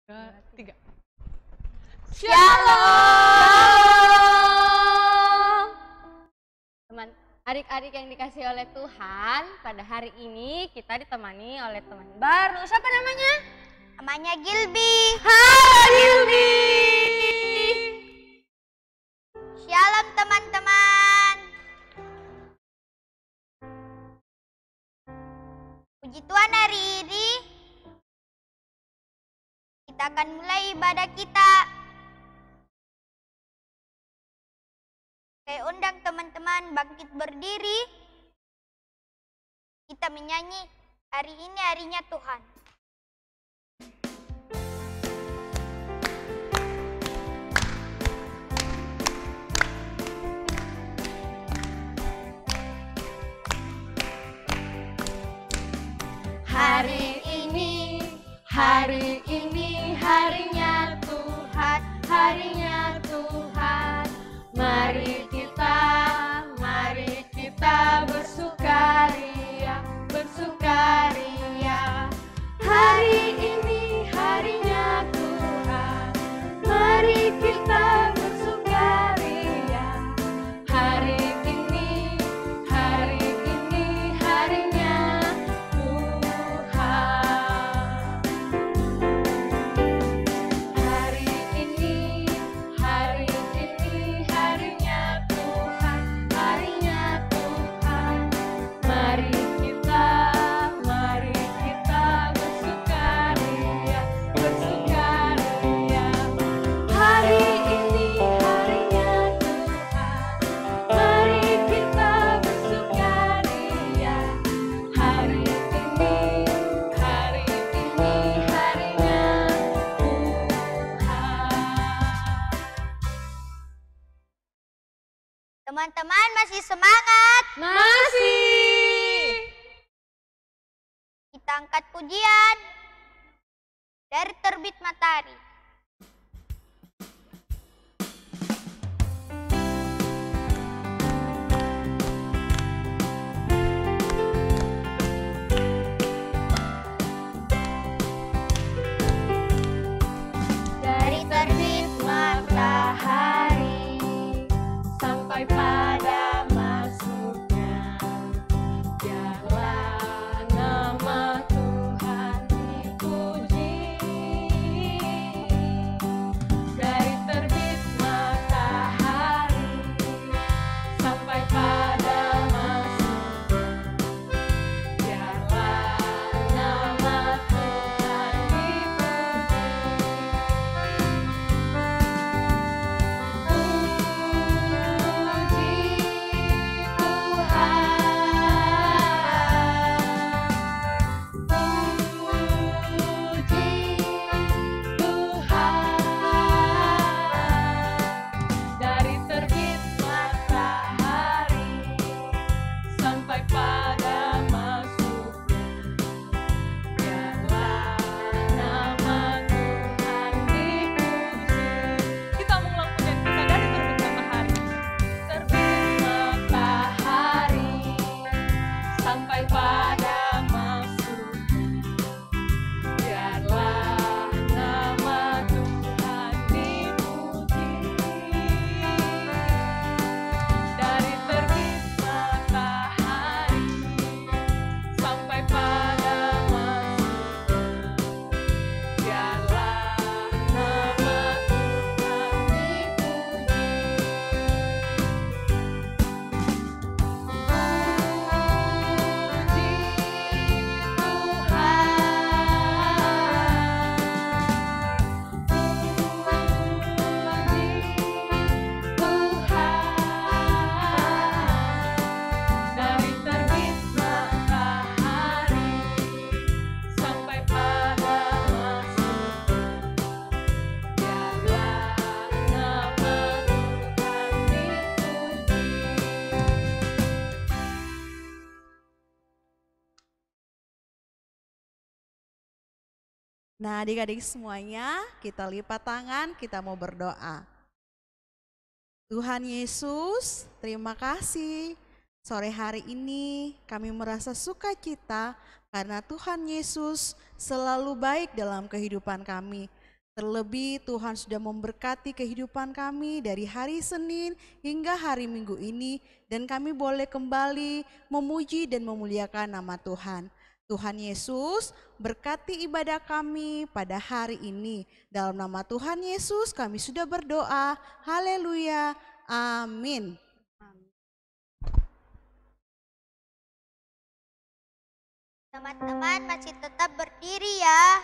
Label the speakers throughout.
Speaker 1: Tiga.
Speaker 2: Shalom. Teman adik-adik yang dikasih oleh Tuhan, pada hari ini kita ditemani oleh teman baru. Siapa namanya?
Speaker 3: Namanya Gilby.
Speaker 2: Halo Gilby.
Speaker 3: Shalom teman-teman. Puji Tuhan, hari ini kita akan mulai ibadah kita. Saya undang teman-teman bangkit berdiri. Kita menyanyi, hari ini harinya Tuhan.
Speaker 2: Hari ini harinya Tuhan, harinya Tuhan. Mari kita bersukaria, bersukaria. Hari ini harinya Tuhan, mari kita bersukaria. Hari ini harinya Tuhan. Hari ini harinya Tuhan, harinya Tuhan. Mari kita bersukaria, bersukaria. Hari ini harinya Tuhan, mari kita bersukaria. Hari ini harinya Tuhan.
Speaker 3: Teman-teman masih semangat?
Speaker 2: Masih.
Speaker 3: Kita angkat pujian dari terbit matahari.
Speaker 2: Dari terbit matahari sampai pada masuknya, biarlah nama Tuhan dipuji. Dari terbit matahari sampai pada masuknya, biarlah nama Tuhan dipuji. Dari terbit matahari sampai pada masuknya, biarlah nama Tuhan dipuji. Kita mengulang pujian kita dari terbit matahari. Terbit matahari sampai pada masuknya, biarlah nama Tuhan dipuji. Dari terbit matahari sampai pada masuknya, biarlah nama Tuhan Dari terbit matahari sampai pada masuknya, biarlah nama Tuhan dipuji.
Speaker 4: Nah, adik-adik semuanya, kita lipat tangan, kita mau berdoa. Tuhan Yesus, terima kasih. Sore hari ini kami merasa sukacita karena Tuhan Yesus selalu baik dalam kehidupan kami. Terlebih Tuhan sudah memberkati kehidupan kami dari hari Senin hingga hari Minggu ini, dan kami boleh kembali memuji dan memuliakan nama Tuhan. Tuhan Yesus berkati ibadah kami pada hari ini. Dalam nama Tuhan Yesus kami sudah berdoa. Haleluya. Amin.
Speaker 3: Teman-teman masih tetap berdiri ya.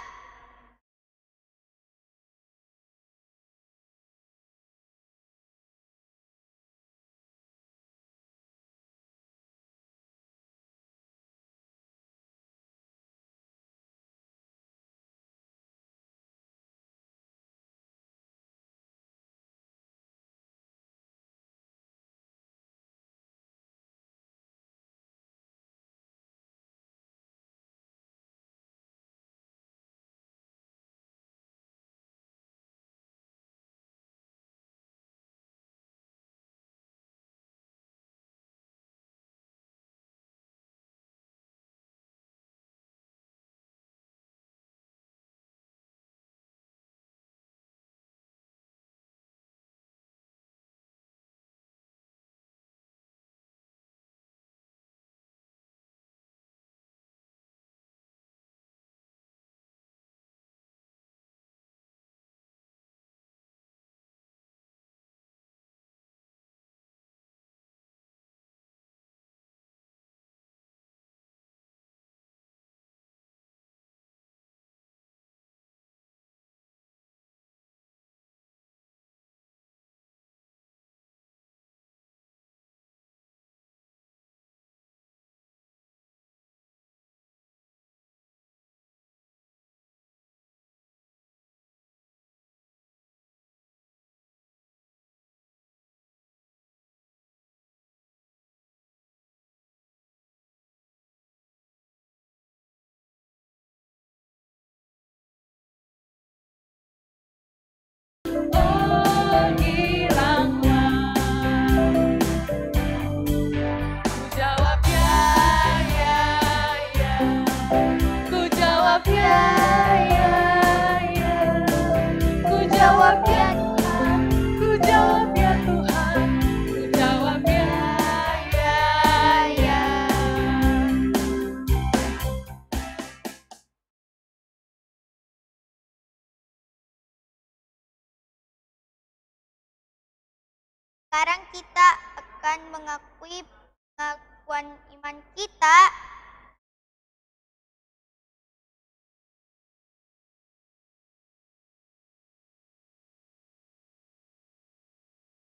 Speaker 3: Sekarang kita akan mengakui pengakuan iman kita.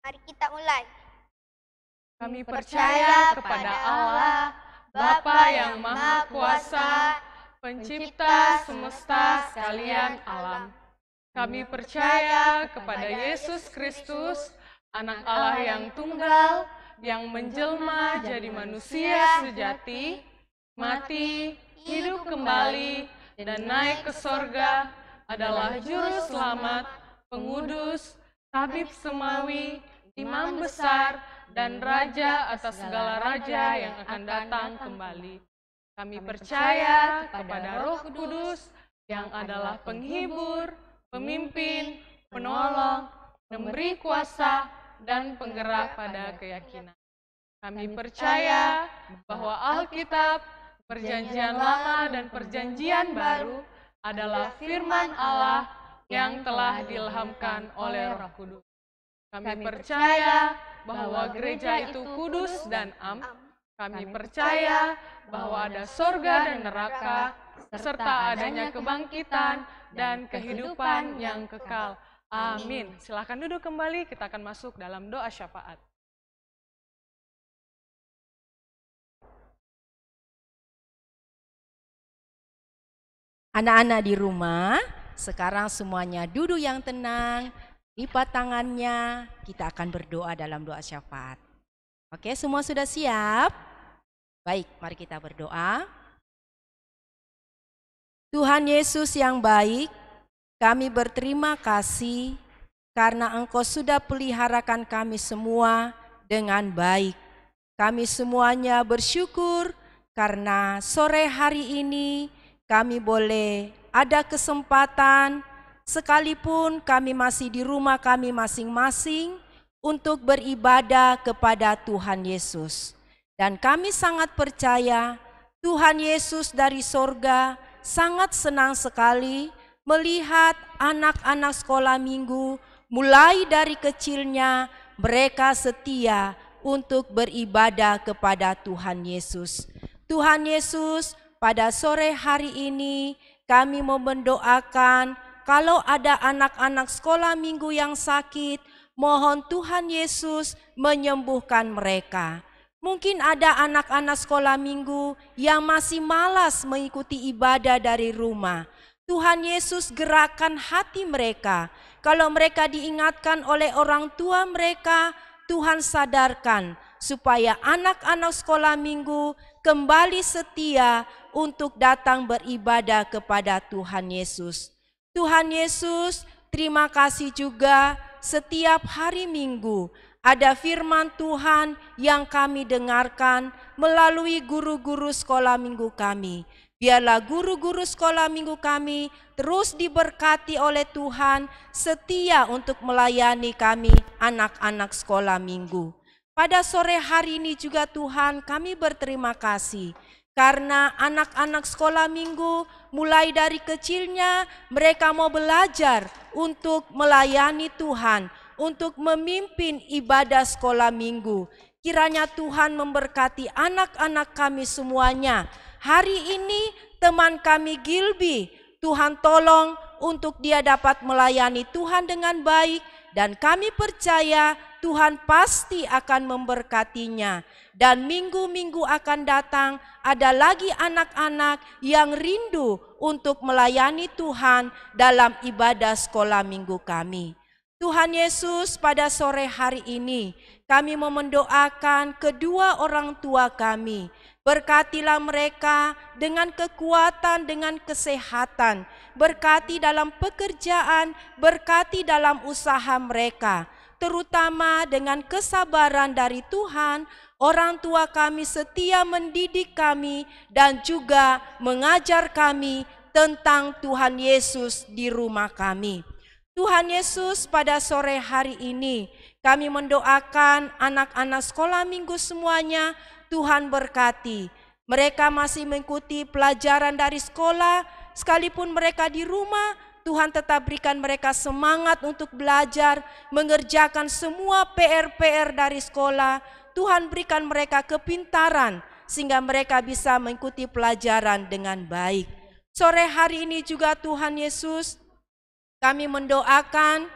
Speaker 3: Mari kita mulai.
Speaker 1: Kami percaya kepada Allah, Bapa yang Maha Kuasa, Pencipta semesta sekalian alam. Kami percaya kepada Yesus Kristus, Anak Allah yang tunggal, yang menjelma jadi manusia sejati, mati, hidup kembali, dan naik ke sorga, adalah Juru Selamat, Pengudus, Tabib Semawi, Imam Besar, dan Raja atas segala raja yang akan datang kembali. Kami percaya kepada Roh Kudus, yang adalah penghibur, pemimpin, penolong, memberi kuasa, dan penggerak pada keyakinan. Kami percaya bahwa Alkitab, Perjanjian Lama dan Perjanjian Baru adalah firman Allah yang telah diilhamkan oleh Roh Kudus. Kami percaya bahwa gereja itu kudus dan am. Kami percaya bahwa ada sorga dan neraka, serta adanya kebangkitan dan kehidupan yang kekal. Amin. Silakan duduk kembali, kita akan masuk dalam doa syafaat.
Speaker 5: Anak-anak di rumah, sekarang semuanya duduk yang tenang, lipat tangannya, kita akan berdoa dalam doa syafaat. Oke, semua sudah siap? Baik, mari kita berdoa. Tuhan Yesus yang baik, kami berterima kasih karena Engkau sudah peliharakan kami semua dengan baik. Kami semuanya bersyukur karena sore hari ini kami boleh ada kesempatan sekalipun kami masih di rumah kami masing-masing untuk beribadah kepada Tuhan Yesus. Dan kami sangat percaya Tuhan Yesus dari sorga sangat senang sekali melihat anak-anak sekolah minggu mulai dari kecilnya mereka setia untuk beribadah kepada Tuhan Yesus. Tuhan Yesus, pada sore hari ini kami mau mendoakan kalau ada anak-anak sekolah minggu yang sakit, mohon Tuhan Yesus menyembuhkan mereka. Mungkin ada anak-anak sekolah minggu yang masih malas mengikuti ibadah dari rumah. Tuhan Yesus gerakkan hati mereka. Kalau mereka diingatkan oleh orang tua mereka, Tuhan sadarkan supaya anak-anak sekolah minggu kembali setia untuk datang beribadah kepada Tuhan Yesus. Tuhan Yesus, terima kasih juga setiap hari Minggu ada firman Tuhan yang kami dengarkan melalui guru-guru sekolah minggu kami. Biarlah guru-guru sekolah minggu kami terus diberkati oleh Tuhan, setia untuk melayani kami anak-anak sekolah minggu. Pada sore hari ini juga Tuhan kami berterima kasih karena anak-anak sekolah minggu mulai dari kecilnya mereka mau belajar untuk melayani Tuhan, untuk memimpin ibadah sekolah minggu. Kiranya Tuhan memberkati anak-anak kami semuanya. Hari ini teman kami Gilby, Tuhan tolong untuk dia dapat melayani Tuhan dengan baik, dan kami percaya Tuhan pasti akan memberkatinya. Dan minggu-minggu akan datang ada lagi anak-anak yang rindu untuk melayani Tuhan dalam ibadah sekolah minggu kami. Tuhan Yesus, pada sore hari ini kami mau mendoakan kedua orang tua kami. Berkatilah mereka dengan kekuatan, dengan kesehatan. Berkati dalam pekerjaan, berkati dalam usaha mereka. Terutama dengan kesabaran dari Tuhan, orang tua kami setia mendidik kami dan juga mengajar kami tentang Tuhan Yesus di rumah kami. Tuhan Yesus, pada sore hari ini kami mendoakan anak-anak sekolah minggu semuanya, Tuhan berkati. Mereka masih mengikuti pelajaran dari sekolah, sekalipun mereka di rumah, Tuhan tetap berikan mereka semangat untuk belajar, mengerjakan semua PR-PR dari sekolah. Tuhan berikan mereka kepintaran, sehingga mereka bisa mengikuti pelajaran dengan baik. Sore hari ini juga Tuhan Yesus, kami mendoakan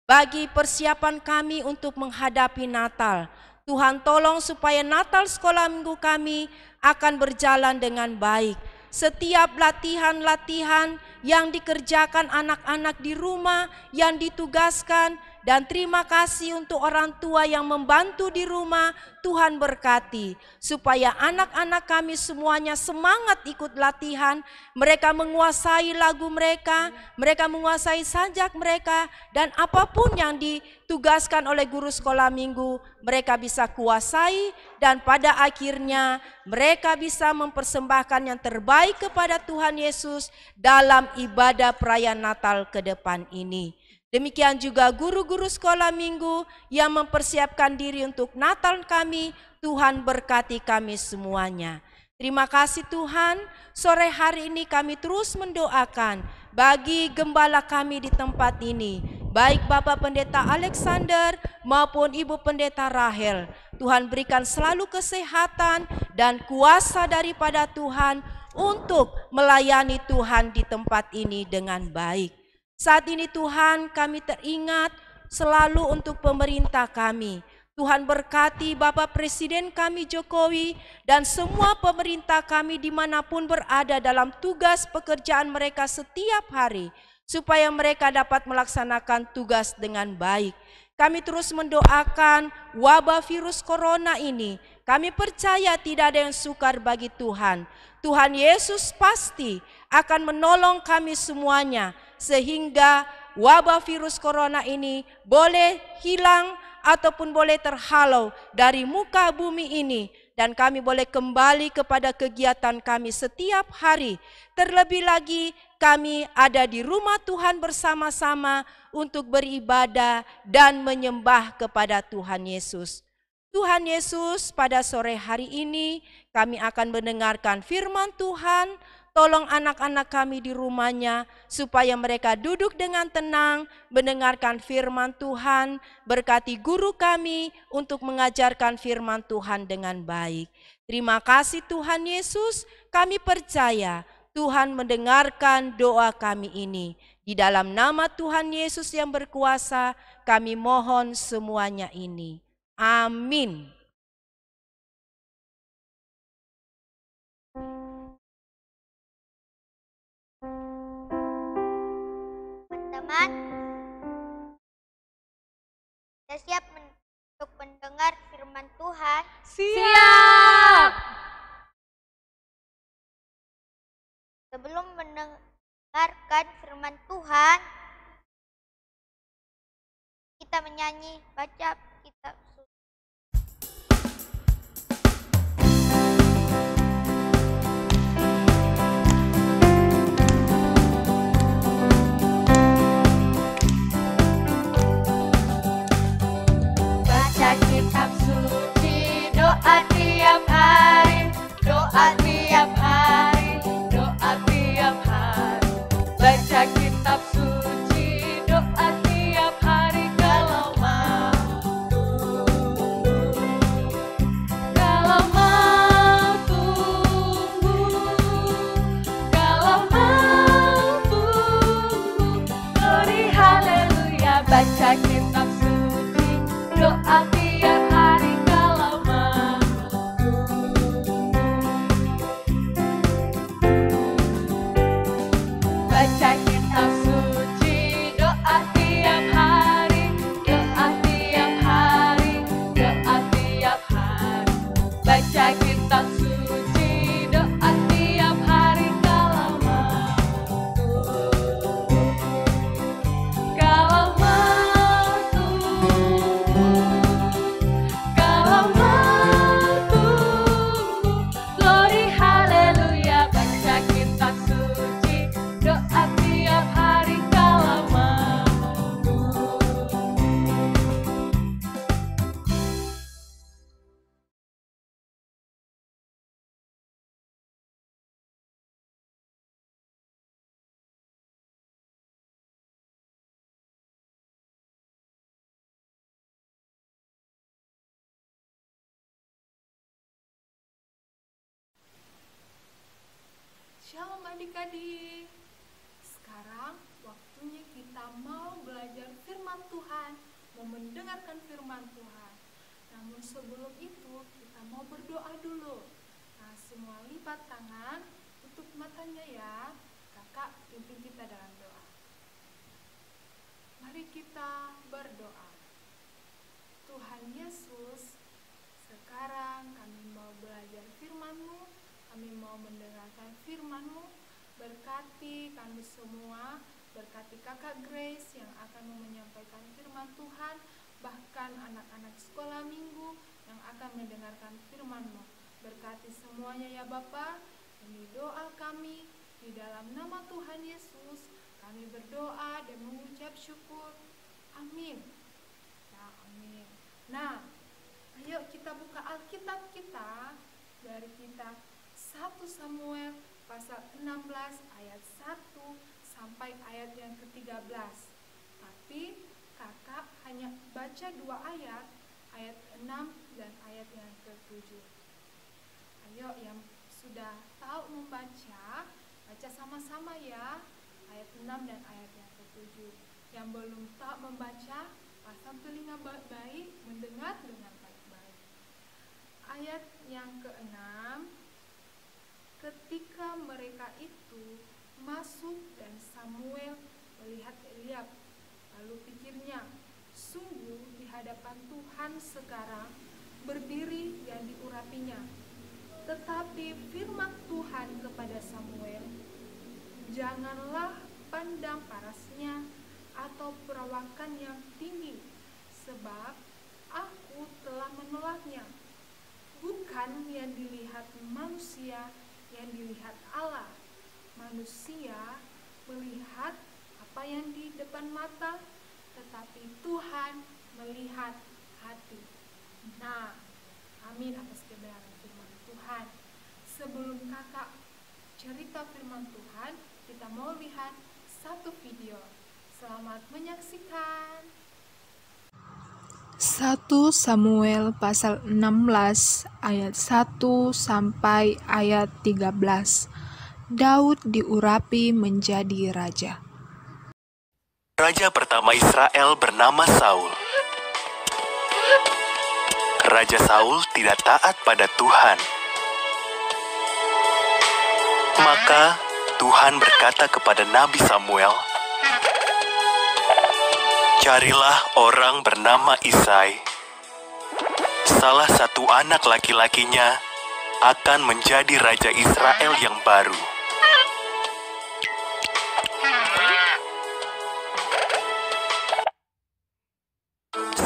Speaker 5: bagi persiapan kami untuk menghadapi Natal. Tuhan tolong supaya Natal sekolah minggu kami akan berjalan dengan baik. Setiap latihan-latihan yang dikerjakan anak-anak di rumah, yang ditugaskan, dan terima kasih untuk orang tua yang membantu di rumah, Tuhan berkati. Supaya anak-anak kami semuanya semangat ikut latihan, mereka menguasai lagu mereka menguasai sajak mereka, dan apapun yang ditugaskan oleh guru sekolah minggu, mereka bisa kuasai, dan pada akhirnya mereka bisa mempersembahkan yang terbaik kepada Tuhan Yesus dalam ibadah perayaan Natal ke depan ini. Demikian juga guru-guru sekolah minggu yang mempersiapkan diri untuk Natal kami, Tuhan berkati kami semuanya. Terima kasih Tuhan, sore hari ini kami terus mendoakan bagi gembala kami di tempat ini, baik Bapak Pendeta Alexander maupun Ibu Pendeta Rahel. Tuhan berikan selalu kesehatan dan kuasa daripada Tuhan untuk melayani Tuhan di tempat ini dengan baik. Saat ini Tuhan, kami teringat selalu untuk pemerintah kami. Tuhan berkati Bapak Presiden kami Jokowi dan semua pemerintah kami dimanapun berada dalam tugas pekerjaan mereka setiap hari, supaya mereka dapat melaksanakan tugas dengan baik. Kami terus mendoakan wabah virus corona ini. Kami percaya tidak ada yang sukar bagi Tuhan. Tuhan Yesus pasti akan menolong kami semuanya, sehingga wabah virus corona ini boleh hilang ataupun boleh terhalau dari muka bumi ini, dan kami boleh kembali kepada kegiatan kami setiap hari. Terlebih lagi kami ada di rumah Tuhan bersama-sama untuk beribadah dan menyembah kepada Tuhan Yesus. Tuhan Yesus, pada sore hari ini kami akan mendengarkan firman Tuhan. Tolong anak-anak kami di rumahnya supaya mereka duduk dengan tenang mendengarkan firman Tuhan. Berkati guru kami untuk mengajarkan firman Tuhan dengan baik. Terima kasih Tuhan Yesus, kami percaya Tuhan mendengarkan doa kami ini. Di dalam nama Tuhan Yesus yang berkuasa, kami mohon semuanya ini. Amin.
Speaker 3: Teman-teman, kita siap untuk mendengar firman Tuhan.
Speaker 1: Siap!
Speaker 3: Sebelum mendengarkan firman Tuhan, kita menyanyi baca kitab suci.
Speaker 1: Baca kitab suci, doa tiap hari, doa tiap hari, doa tiap hari. Baca kitab suci, doa tiap hari kalau mampu. Kalau mau tunggu, kalau mau tunggu. Glory haleluya, baca kitab suci, doa tiap hari kalau mampu. Baca kitab suci, doa tiap hari, doa tiap hari, doa tiap hari. Baca kitab suci, doa tiap hari kalau mampu. Kalau mau tunggu, kalau mau tunggu. Glory haleluya, baca kitab suci, doa tiap hari kalau mampu. Shalom adik-adik. Sekarang waktunya kita mau belajar firman Tuhan, mau mendengarkan firman Tuhan. Namun sebelum itu kita mau berdoa dulu. Nah, semua lipat tangan, tutup matanya ya. Kakak pimpin kita dalam doa. Mari kita berdoa. Tuhan Yesus, sekarang kami mau belajar firman-Mu. Kami mau mendengarkan firman-Mu. Berkati kami semua, berkati kakak Grace yang akan menyampaikan firman Tuhan, bahkan anak-anak sekolah minggu yang akan mendengarkan firman-Mu. Berkati semuanya ya Bapa. Ini doa kami di dalam nama Tuhan Yesus. Kami berdoa dan mengucap syukur. Amin. Ya, amin. Nah, ayo kita buka Alkitab kita dari kitab 1 Samuel pasal 16 ayat 1 sampai ayat yang ke-13. Tapi kakak hanya baca 2 ayat, ayat 6 dan ayat yang ke-7. Ayo yang sudah tahu membaca, baca sama-sama ya, ayat 6 dan ayat yang ke-7. Yang belum tahu membaca, pasang telinga baik, mendengar dengan baik-baik. Ayat yang ke-6, ketika mereka itu masuk dan Samuel melihat Eliab, lalu pikirnya, sungguh di hadapan Tuhan sekarang berdiri dan diurapinya. Tetapi firman Tuhan kepada Samuel, janganlah pandang parasnya atau perawakan yang tinggi, sebab aku telah menolaknya. Bukan yang dilihat manusia, yang dilihat Allah. Manusia
Speaker 6: melihat apa yang di depan mata, tetapi Tuhan melihat hati. Nah, amin atas kebenaran firman Tuhan. Sebelum kakak cerita firman Tuhan, kita mau lihat satu video. Selamat menyaksikan.
Speaker 7: 1 Samuel pasal 16 ayat 1 sampai ayat 13. Daud diurapi menjadi raja.
Speaker 8: Raja pertama Israel bernama Saul. Raja Saul tidak taat pada Tuhan. Maka Tuhan berkata kepada Nabi Samuel, "Carilah orang bernama Isai. Salah satu anak laki-lakinya akan menjadi raja Israel yang baru."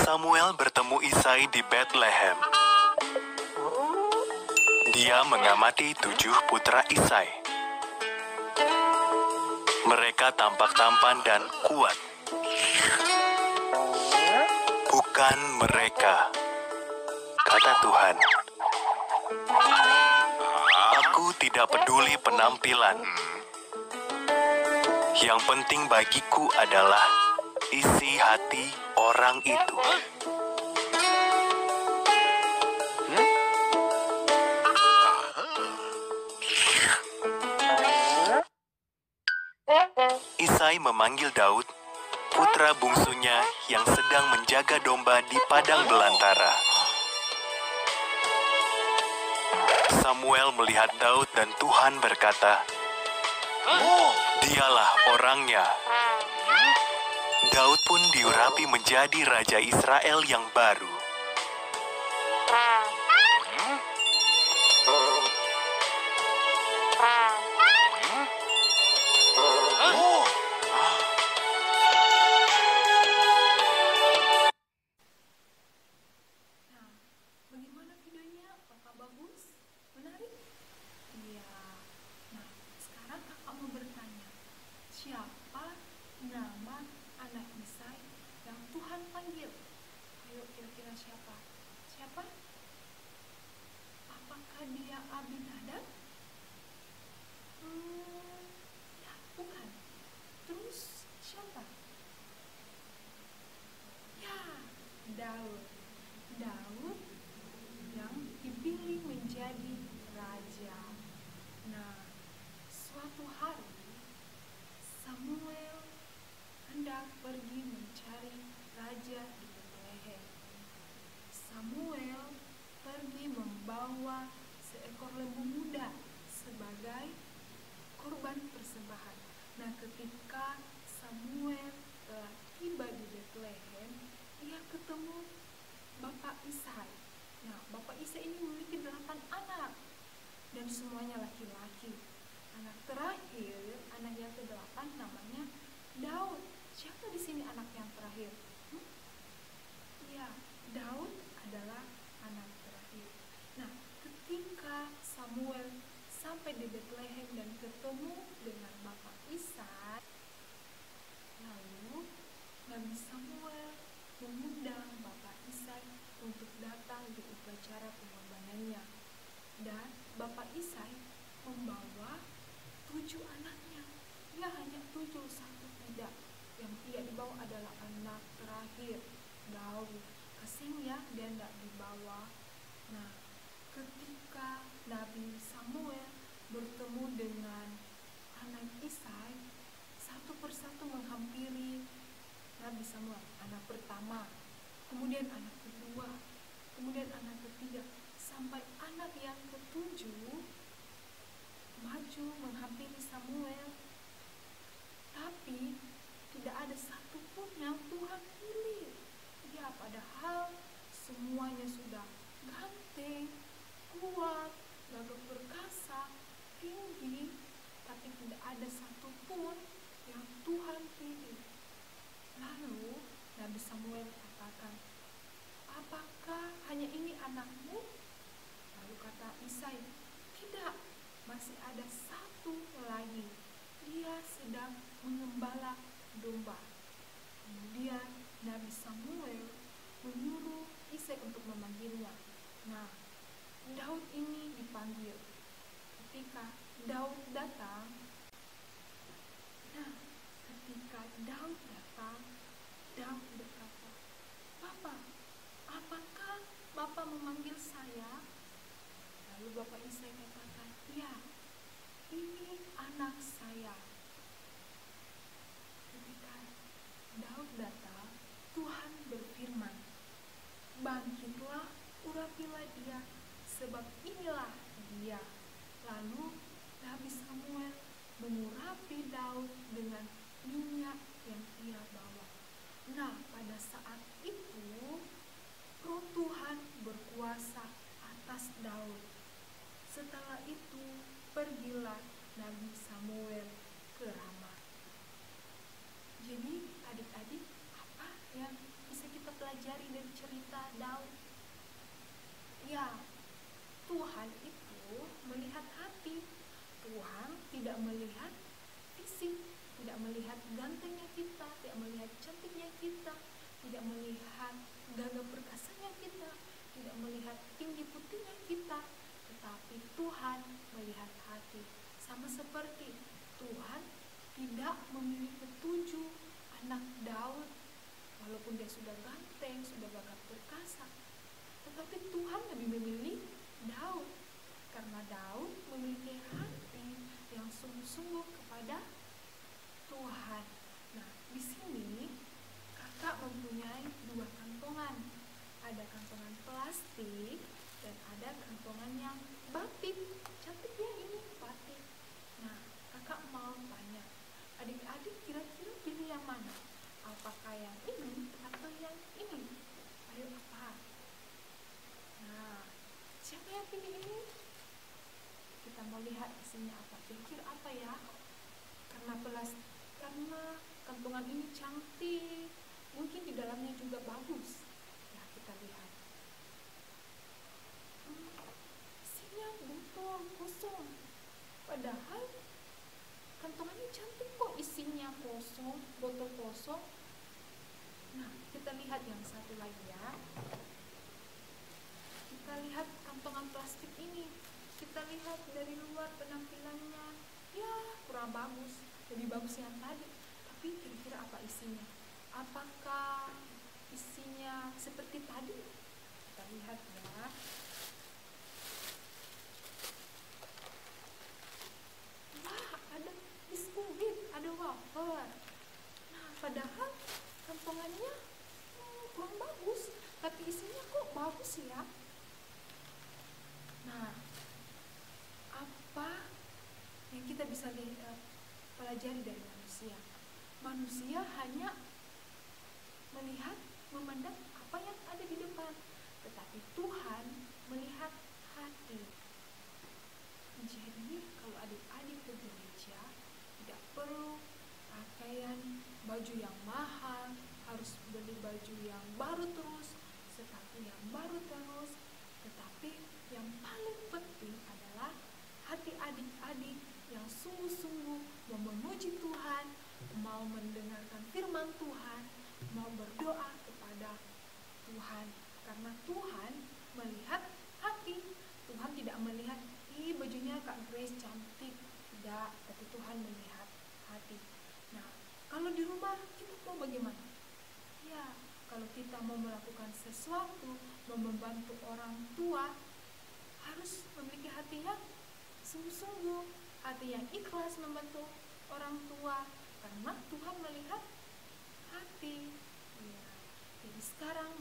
Speaker 8: Samuel bertemu Isai di Bethlehem. Dia mengamati 7 putra Isai. Mereka tampak tampan dan kuat. "Bukan mereka," kata Tuhan. "Aku tidak peduli penampilan. Yang penting bagiku adalah isi hati orang itu." Isai memanggil Daud, putra bungsunya yang sedang menjaga domba di padang belantara. Samuel melihat Daud dan Tuhan berkata, "Dialah orangnya." Daud pun diurapi menjadi raja Israel yang baru.
Speaker 6: Bagaimana videonya? Apakah bagus? Menarik? Iya. Nah, sekarang kakak mau bertanya, siapa nama anak Isai yang Tuhan panggil? Ayo kira-kira siapa? Siapa? Apakah dia Abinadab? Ya, bukan. Terus siapa? Ya, Daud. Daud yang dipilih menjadi raja. Nah, suatu hari Samuel hendak pergi mencari raja di Bethlehem. Samuel pergi membawa seekor lembu muda sebagai korban persembahan. Nah, ketika Samuel telah tiba di Bethlehem, ia ketemu Bapak Isai. Nah, Bapak Isai ini memiliki 8 anak dan semuanya laki-laki. Anak terakhir, anak yang ke-8 namanya Daud. Siapa di sini anak yang terakhir? Ya, Daud adalah anak terakhir. Nah, ketika Samuel sampai di Bethlehem dan ketemu dengan Bapak Isai, lalu Nabi Samuel mengundang Bapak Isai untuk datang di upacara pengorbanannya. Dan Bapak Isai membawa 7 anaknya. Ia hanya 7, 1 tidak. Yang ia dibawa adalah anak terakhir, Daud. Asing ya, dia tidak dibawa. Nah, ketika Nabi Samuel bertemu dengan anak Isai, satu persatu menghampiri Nabi Samuel. Anak pertama, kemudian anak kedua, kemudian anak ketiga, sampai anak yang ke-7 maju menghampiri Samuel. Tapi tidak ada satupun yang Tuhan pilih. Ya, padahal semuanya sudah ganteng, kuat, gagah perkasa, tinggi, tapi tidak ada satupun yang Tuhan pilih. Lalu Nabi Samuel katakan, "Apakah hanya ini anakmu?" Lalu kata Isai, "Tidak, masih ada satu lagi." dia sedang mengembala domba. Kemudian Nabi Samuel menyuruh Isai untuk memanggilnya. Nah, Daud ini dipanggil. Ketika Daud datang, Daud berkata, "Bapak, apakah Bapak memanggil saya?" Lalu Bapak Isai katakan, "Ya, ini anak saya." Ketika Daud datang, Tuhan berfirman, "Bangkitlah, urapilah dia, sebab inilah dia." Lalu Nabi Samuel mengurapi Daud dengan minyak yang ia bawa. Nah, pada saat itu Roh Tuhan berkuasa atas Daud. Setelah itu pergilah Nabi Samuel ke Rama. Jadi adik-adik, apa yang bisa kita pelajari dari cerita Daud? Ya, Tuhan itu melihat hati. Tuhan tidak melihat fisik, tidak melihat gantengnya kita, tidak melihat cantiknya kita, tidak melihat gagah perkasanya kita, tidak melihat tinggi putihnya kita, tetapi Tuhan melihat hati. Sama seperti Tuhan tidak memilih ketujuh anak Daud, walaupun dia sudah ganteng, sudah gagah perkasa, tetapi Tuhan lebih memilih Daud, karena Daud memiliki hati yang sungguh-sungguh kepada Tuhan. Nah, di sini kakak mempunyai dua kantongan. Ada kantongan plastik dan ada kantongan yang batik. Cantik ya ini batik. Nah, kakak mau tanya, adik-adik kira-kira pilih yang mana? Apakah yang ini atau yang ini? Ayo apa? Nah, siapa yang pilih ini? Kita mau lihat isinya apa. Kira-kira apa ya? Karena kantongan ini cantik, mungkin di dalamnya juga bagus. Ya, kita lihat. Isinya botol kosong. Padahal kantongannya cantik kok, isinya kosong, botol kosong. Nah, kita lihat yang satu lagi ya. Kita lihat kantongan plastik ini. Kita lihat dari luar penampilannya, ya kurang bagus, lebih bagus yang tadi. Tapi kira-kira apa isinya? Apakah isinya seperti tadi? Kita lihat ya. Wah, ada biskuit, ada wafer. Nah, padahal kantongannya kurang bagus, tapi isinya kok bagus ya. Nah, apa yang kita bisa pelajari dari manusia? Manusia hanya melihat, memandang apa yang ada di depan, tetapi Tuhan melihat hati. Jadi kalau adik-adik ke gereja, tidak perlu pakaian baju yang mahal, harus beli baju yang baru terus, sepatu yang baru terus, tetapi yang paling penting adalah hati adik-adik yang sungguh-sungguh mau memuji Tuhan, mau mendengarkan firman Tuhan, mau berdoa kepada Tuhan. Karena Tuhan melihat hati. Tuhan tidak melihat, bajunya Kak Grace cantik. Tidak, tapi Tuhan melihat hati. Nah, kalau di rumah kita mau bagaimana? Ya, kalau kita mau melakukan sesuatu, mau membantu orang tua, harus memiliki hati yang sungguh-sungguh, hati yang ikhlas membantu orang tua, karena Tuhan melihat hati. Ya. Jadi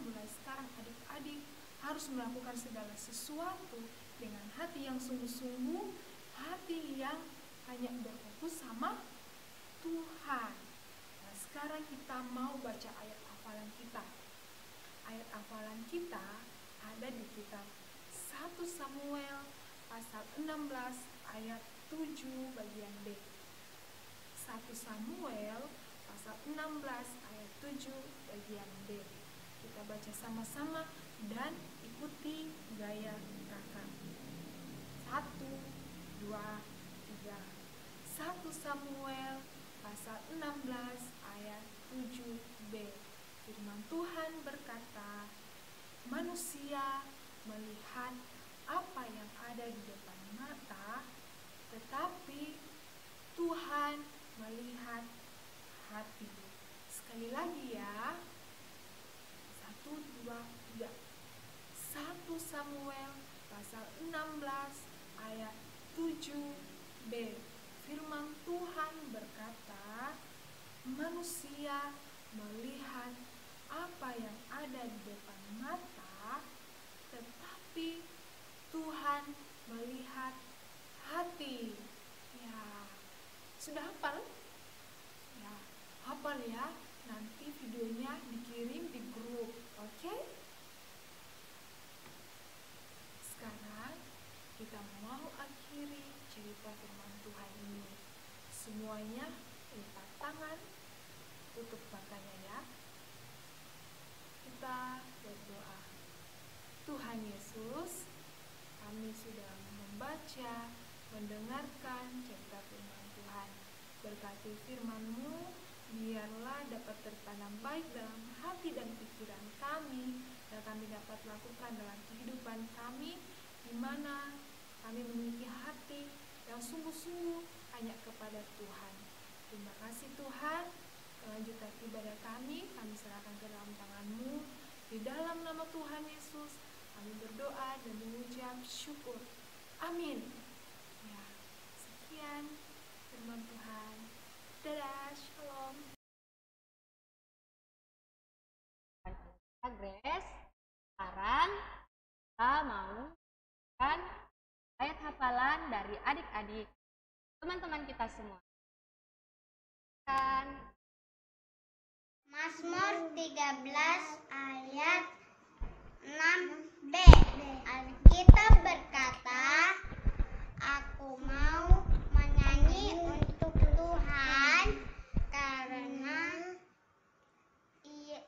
Speaker 6: mulai sekarang adik-adik harus melakukan segala sesuatu dengan hati yang sungguh-sungguh, hati yang hanya berfokus sama Tuhan. Nah, sekarang kita mau baca ayat hafalan kita. Ayat hafalan kita ada di kitab 1 Samuel pasal 16 ayat 7 bagian B. 1 Samuel pasal 16 ayat 7 bagian B. Kita baca sama-sama dan ikuti gaya kakak. 1, 2, 3. 1 Samuel pasal 16 ayat 7b. Firman Tuhan berkata, manusia melihat apa yang ada di depan mata, tetapi Tuhan melihat hati. Sekali lagi ya. 1, 2, 3. 1 Samuel pasal 16 ayat 7b. Firman Tuhan berkata, manusia melihat apa yang ada di depan mata, tetapi Tuhan melihat hati. Ya, sudah hafal? Ya, hafal ya. Nanti videonya dikirim di grup, oke? Sekarang kita mau akhiri cerita firman Tuhan ini. Semuanya lipat tangan, tutup matanya ya. Kita berdoa. Tuhan Yesus, kami sudah membaca, mendengarkan cerita firman Tuhan. Berkati firman-Mu, biarlah dapat tertanam baik dalam hati dan pikiran kami, dan kami dapat lakukan dalam kehidupan kami, di mana kami memiliki hati yang sungguh-sungguh hanya kepada Tuhan. Terima kasih Tuhan. Kelanjutan ibadah kami serahkan ke dalam tangan-Mu. Di dalam nama Tuhan Yesus, kami berdoa dan mengucap syukur. Amin. Ya, sekian firman Tuhan. Dadah, shalom.
Speaker 2: Grace, sekarang kita mau kan ayat hafalan dari adik-adik teman-teman kita semua. Kan
Speaker 3: Mazmur 13 ayat 6b. Alkitab berkata, aku mau menyanyi untuk Tuhan karena Ia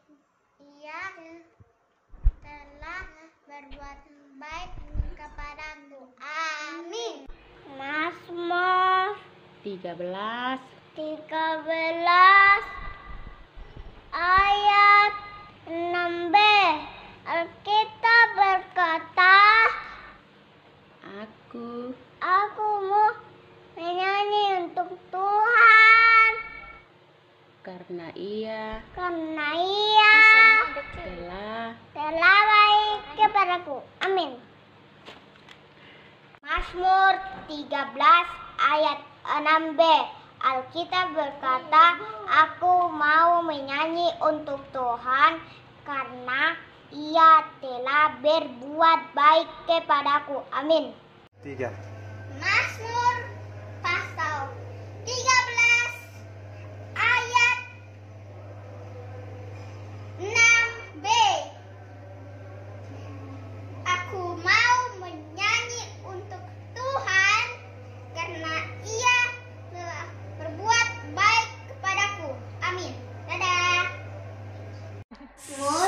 Speaker 3: telah berbuat baik kepadaku. Amin. Mazmur 13 ayat 6b. Alkitab berkata, Aku mau menyanyi untuk Tuhan karena Ia telah baik kepadaku. Amin. Mazmur 13 ayat 6b. Alkitab berkata, aku mau menyanyi untuk Tuhan karena Ia telah berbuat baik kepadaku. Amin.
Speaker 9: 3.
Speaker 3: Mazmur pasal 13 ayat 6b. Aku mau menyanyi untuk Tuhan karena Ia telah berbuat baik kepadaku. Amin. Dadah. Mazmur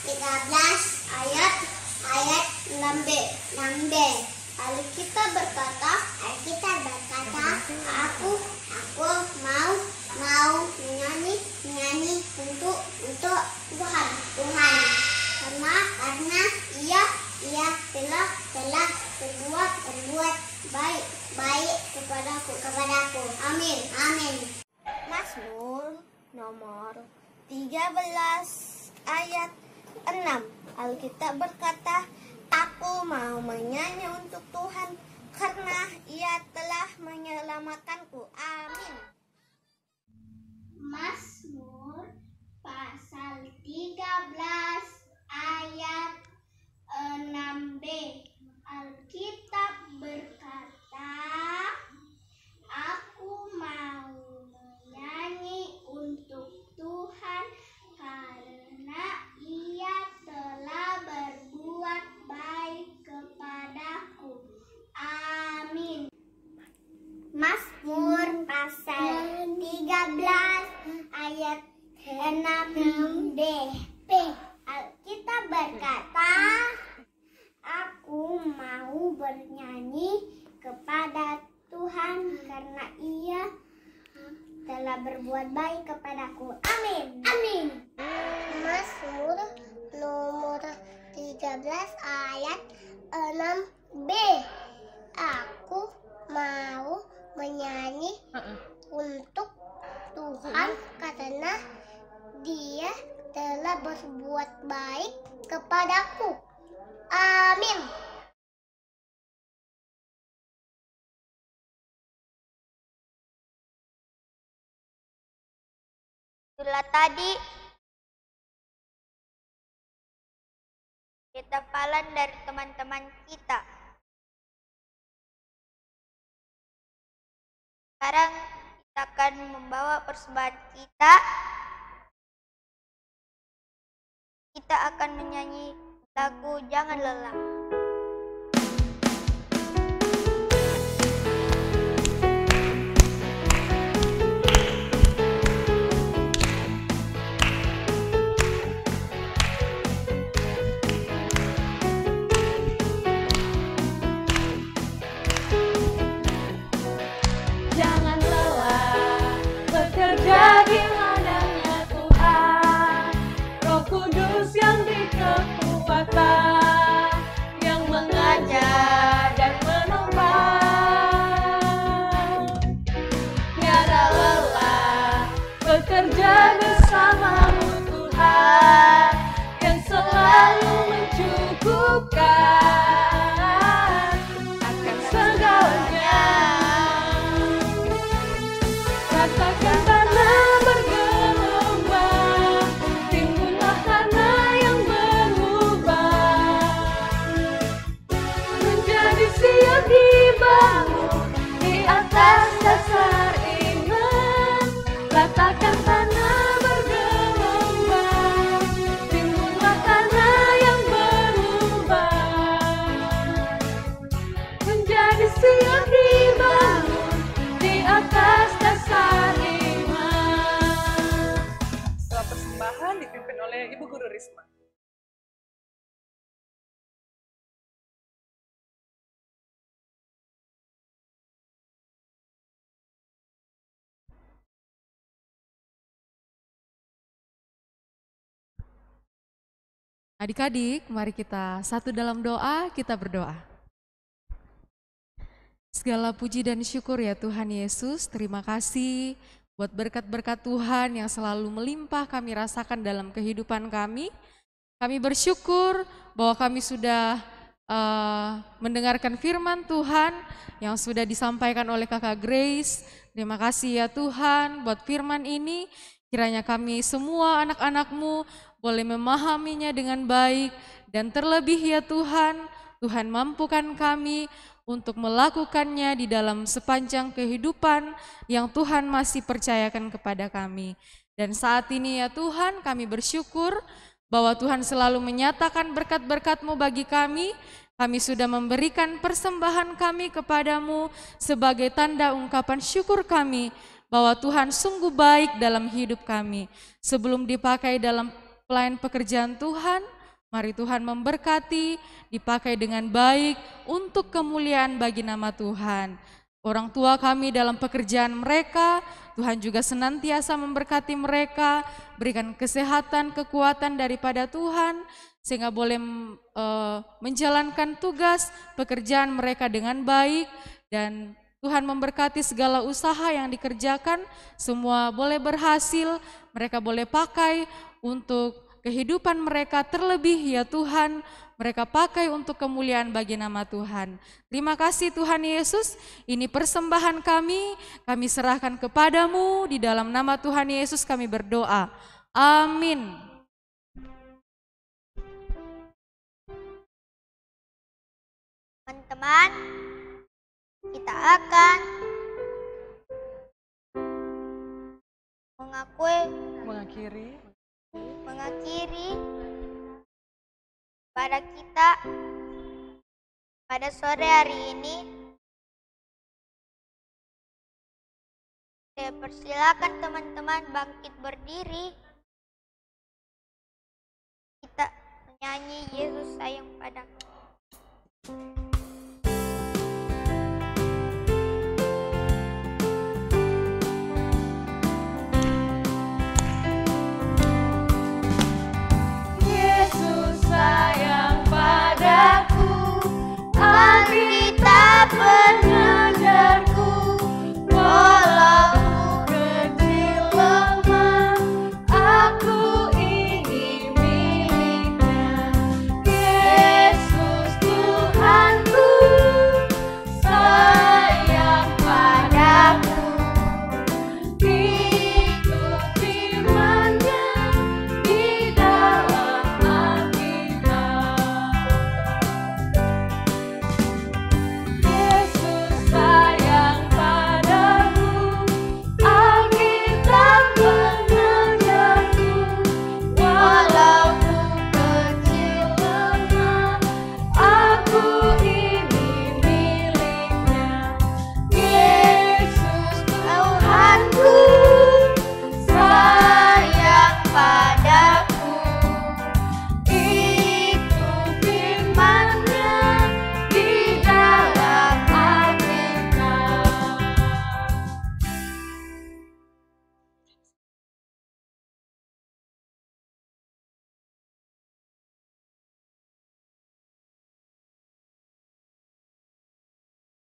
Speaker 3: 13 ayat 6b. Alkitab berkata, aku mau menyanyi untuk Tuhan karena ia telah berbuat baik kepadaku. Amin. Mazmur nomor 13 ayat 6. Alkitab berkata, aku mau menyanyi untuk Tuhan karena Ia telah menyelamatkanku. Amin. Mazmur pasal 13 ayat 6b. Alkitab berkata, aku mau menyanyi untuk Tuhan karena Ia telah berbuat baik kepadaku. Amin. Mazmur pasal 13 ayat 6b. Alkitab berkata, aku mau bernyanyi kepada Tuhan karena Ia telah berbuat baik kepadaku. Amin. Amin. Mazmur nomor 13 ayat 6b. Aku mau menyanyi untuk Tuhan karena Dia telah berbuat baik kepadaku. Amin. Itulah tadi hafalan dari teman-teman kita. Sekarang kita akan membawa persembahan kita. Kita akan menyanyi lagu Jangan Lelah.
Speaker 1: Jangan lelah bekerja di ladangnya Tuhan. Roh Kudus yang dikekuatan, yang mengajar dan menolong. Tiada lelah bekerja bersamamu Tuhan, yang selalu mencukupkan akan segalanya. Katakan tanah bergelombang, timbullah tanah yang berubah, menjadi siap dibangun di atas dasar iman. Katakan tanah bergelombang, timbullah tanah yang berubah, menjadi siap dibangun di atas dasar iman.
Speaker 9: Setelah persembahan dipimpin oleh Ibu Guru Risma.
Speaker 1: Adik-adik, mari kita satu dalam doa, kita berdoa. Segala puji dan syukur ya Tuhan Yesus, terima kasih buat berkat-berkat Tuhan yang selalu melimpah kami rasakan dalam kehidupan kami. Kami bersyukur bahwa kami sudah mendengarkan firman Tuhan yang sudah disampaikan oleh Kakak Grace. Terima kasih ya Tuhan buat firman ini. Kiranya kami semua anak-anak-Mu boleh memahaminya dengan baik. Dan terlebih ya Tuhan, Tuhan mampukan kami untuk melakukannya di dalam sepanjang kehidupan yang Tuhan masih percayakan kepada kami. Dan saat ini ya Tuhan, kami bersyukur bahwa Tuhan selalu menyatakan berkat-berkat-Mu bagi kami. Kami sudah memberikan persembahan kami kepadamu sebagai tanda ungkapan syukur kami bahwa Tuhan sungguh baik dalam hidup kami. Sebelum dipakai dalam pelayan pekerjaan Tuhan, mari Tuhan memberkati, dipakai dengan baik untuk kemuliaan bagi nama Tuhan. Orang tua kami dalam pekerjaan mereka, Tuhan juga senantiasa memberkati mereka, berikan kesehatan, kekuatan daripada Tuhan, sehingga boleh menjalankan tugas pekerjaan mereka dengan baik, dan Tuhan memberkati segala usaha yang dikerjakan, semua boleh berhasil, mereka boleh pakai untuk kehidupan mereka, terlebih ya Tuhan, mereka pakai untuk kemuliaan bagi nama Tuhan. Terima kasih Tuhan Yesus, ini persembahan kami serahkan kepadamu, di dalam nama Tuhan Yesus kami berdoa. Amin.
Speaker 3: Teman-teman, kita akan
Speaker 9: Mengakhiri
Speaker 3: pada kita pada sore hari ini. Saya persilakan teman-teman bangkit berdiri. Kita menyanyi Yesus sayang padaku.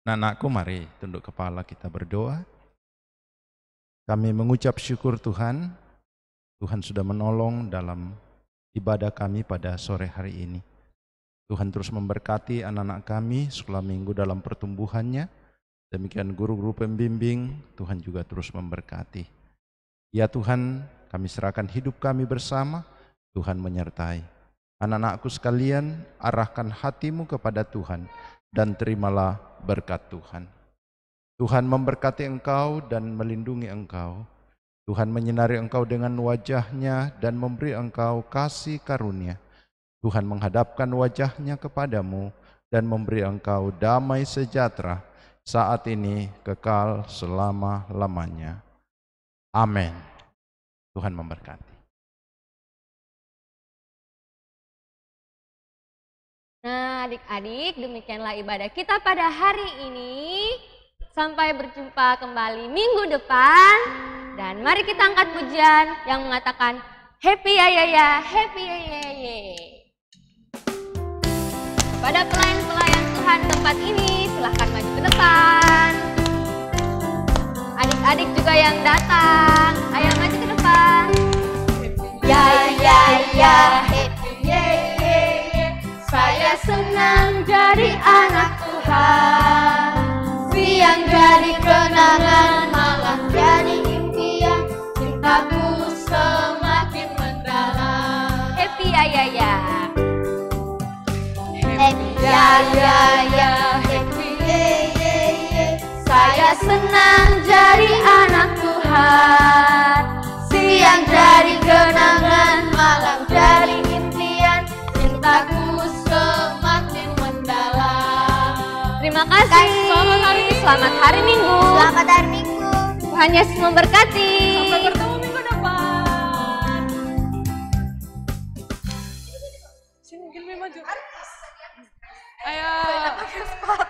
Speaker 10: Anak-anakku, mari tunduk kepala, kita berdoa. Kami mengucap syukur Tuhan, Tuhan sudah menolong dalam ibadah kami pada sore hari ini. Tuhan terus memberkati anak-anak kami sekolah minggu dalam pertumbuhannya. Demikian guru-guru pembimbing, Tuhan juga terus memberkati. Ya Tuhan, kami serahkan hidup kami bersama, Tuhan menyertai. Anak-anakku sekalian, arahkan hatimu kepada Tuhan dan terimalah berkat Tuhan. Tuhan memberkati engkau dan melindungi engkau. Tuhan menyinari engkau dengan wajah-Nya dan memberi engkau kasih karunia. Tuhan menghadapkan wajah-Nya kepadamu dan memberi engkau damai sejahtera saat ini kekal selama-lamanya. Amin. Tuhan memberkati.
Speaker 2: Nah, adik-adik, demikianlah ibadah kita pada hari ini. Sampai berjumpa kembali minggu depan. Dan mari kita angkat pujian yang mengatakan happy ya ya ya, happy ya ya ya. Pada pelayan-pelayan Tuhan tempat ini, silahkan maju ke depan. Adik-adik juga yang datang, ayo maju ke depan. Ya ya ya, happy ya ya ya. Saya senang jadi anak Tuhan. Siang jadi kenangan, malam jadi impian. Cintaku semakin mendalam. Happy ya ya ya. Happy ya ya ya. Happy ya ya ya. Saya senang jadi anak Tuhan. Siang jadi kenangan, malam jadi impian. Cintaku semakin mendalam. Terima kasih. Selamat hari Minggu.
Speaker 3: Selamat hari Minggu.
Speaker 2: Tuhan Yesus memberkati.
Speaker 1: Sampai bertemu minggu depan. Sini, mungkin maju. Ayo.